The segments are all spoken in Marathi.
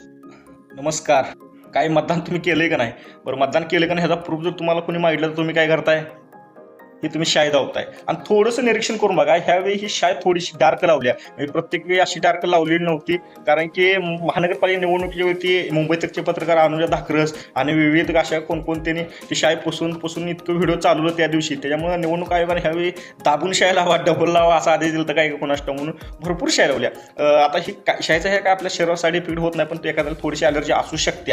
नमस्कार. काय मतदान तुम्ही केलंय का नाही? बरं मतदान केलं का नाही ह्याचा प्रूफ जर तुम्हाला कोणी मागितलं तर तुम्ही काय करताय? ही तुम्ही शाई धावताय आणि थोडंसं निरीक्षण करून बघा. ह्यावेळी ही शाई थोडीशी डार्क लावली आहे. म्हणजे प्रत्येक वेळी अशी डार्क लावलेली नव्हती. कारण की महानगरपालिका निवडणुकीवरती मुंबई तकचे पत्रकार अनुजा धाकरस आणि विविध अशा कोणकोणत्यांनी ती शाई पुसून इतकं व्हिडिओ चालवलं त्या दिवशी. त्याच्यामुळे निवडणूक आयोगाने ह्यावेळी दाबून शाई लावा, डबल लावा असा आदेश दिला तर काय कोणास ठाऊक म्हणून भरपूर शाई लावल्या. आता ही शाईचा हे काय आपल्या शरीरावर साईड इफेक्ट होत नाही, पण तो एखाद्याला थोडीशी ॲलर्जी असू शकते.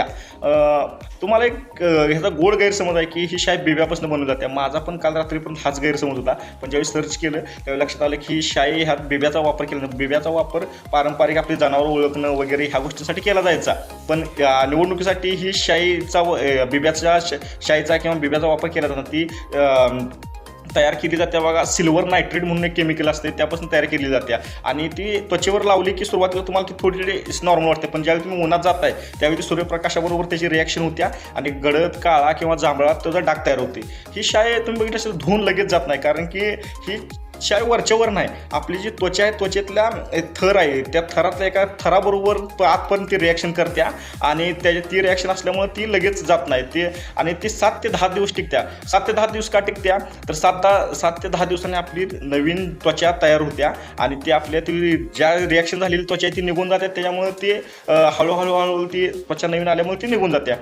तुम्हाला एक ह्याचा गोड गैरसमज आहे की ही शाई बिब्यापासून बनवली जाते. माझा पण काल रात्रीपर्यंत हाच गैरसमज होता, पण ज्यावेळी सर्च केलं त्यावेळी लक्षात आलं की ही शाई ह्यात बिब्याचा वापर केला जातो. बिब्याचा वापर पारंपरिक आपली जनावर ओळखणं वगैरे ह्या गोष्टींसाठी केला जायचा, पण निवडणुकीसाठी ही शाईचा बिब्याच्या शाईचा किंवा बिब्याचा वापर केला जातो. ती तयार केली जाते बघा. सिल्वर नायट्रेट म्हणून एक केमिकल असते, त्यापासून तयार केली जाते आणि ती त्वचेवर लावली की सुरुवातीला तुम्हाला ती थोडी नॉर्मल वाटते, पण ज्यावेळी तुम्ही उन्हात जाताय त्यावेळी सूर्यप्रकाशाबरोबर त्याची रिॲक्शन होत्या आणि गडद काळा किंवा जांभळा त्याचा डाग तयार होते. ही शाई तुम्ही बघितलं असेल धुवून लगेच जात नाही, कारण की ही शाई वरच्यावर नाही. आपली जी त्वचा आहे त्वचेतल्या थर आहे त्या थरातल्या एका थराबरोबर आतपर्यंत ती रिॲक्शन करत्या आणि ती रिॲक्शन असल्यामुळे ती लगेच जात नाही. ती 7 ते 10 दिवस टिकत्या. 7 ते 10 दिवस का टिकत्या तर 7 ते 10 दिवसांनी आपली नवीन त्वचा तयार होत्या आणि ती आपल्या ती ज्या रिॲक्शन झालेली त्वचा आहे ती निघून जाते. त्याच्यामुळे ती हळूहळू ती त्वचा नवीन आल्यामुळे ती निघून जात्या.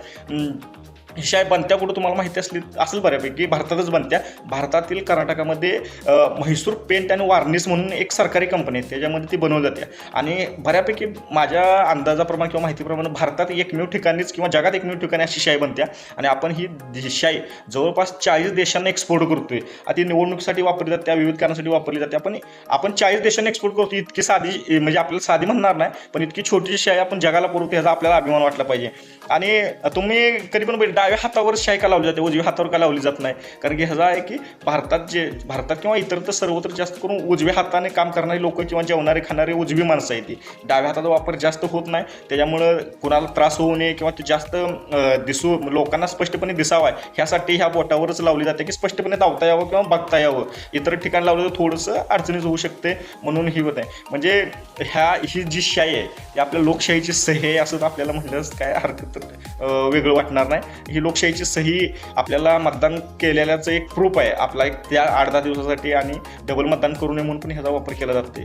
ही शाई बनत्या कुठं तुम्हाला माहिती असेल बऱ्यापैकी. भारतातच बनत्या. भारतातील कर्नाटकामध्ये म्हैसूर पेंट आणि वार्निश म्हणून एक सरकारी कंपनी आहे, त्याच्यामध्ये ती बनवली जाते आणि बऱ्यापैकी माझ्या अंदाजाप्रमाणे किंवा माहितीप्रमाणे भारतात एकमेव ठिकाणीच किंवा जगात एकमेव ठिकाणी अशी शाई बनत्या आणि आपण ही शाई जवळपास 40 देशांना एक्सपोर्ट करतोय. ती निवडणुकीसाठी वापरली जाते, विविध कारणासाठी वापरली जाते. आपण 40 देशांना एक्सपोर्ट करतो. इतकी साधी म्हणजे आपल्याला साधी म्हणणार नाही, पण इतकी छोटीशी शाई आपण जगाला पुरवतो ह्याचा आपल्याला अभिमान वाटला पाहिजे. आणि तुम्ही कधी पण डाव्या हातावर शाई का लावली जाते, उजव्या हातावर का लावली जात नाही? कारण की ह्याचा आहे की भारतात किंवा इतर तर सर्वत्र जास्त करून उजव्या हाताने काम करणारी लोक किंवा जेवणारे खाणारे उजवी माणसं आहे. ती डाव्या हाताचा वापर जास्त होत नाही, त्याच्यामुळं कुणाला त्रास होऊ नये किंवा ते जास्त लोकांना स्पष्टपणे दिसावा ह्यासाठी ह्या बोटावरच लावली जाते की स्पष्टपणे धावता यावं किंवा बघता यावं. इतर ठिकाणी लावलं तर थोडंसं अडचणीच होऊ शकते, म्हणून ही होत आहे. म्हणजे ही जी शाई आहे ती आपल्या लोकशाहीची सही आहे असं आपल्याला म्हणलंच काय हरकत वेगळं वाटणार नाही. ही लोकशाहीची सही आपल्याला मतदान केलेल्याचं एक प्रूफ आहे आपला, एक त्या 8-10 दिवसासाठी आणि डबल मतदान करू नये म्हणून पण ह्याचा वापर केला जातो.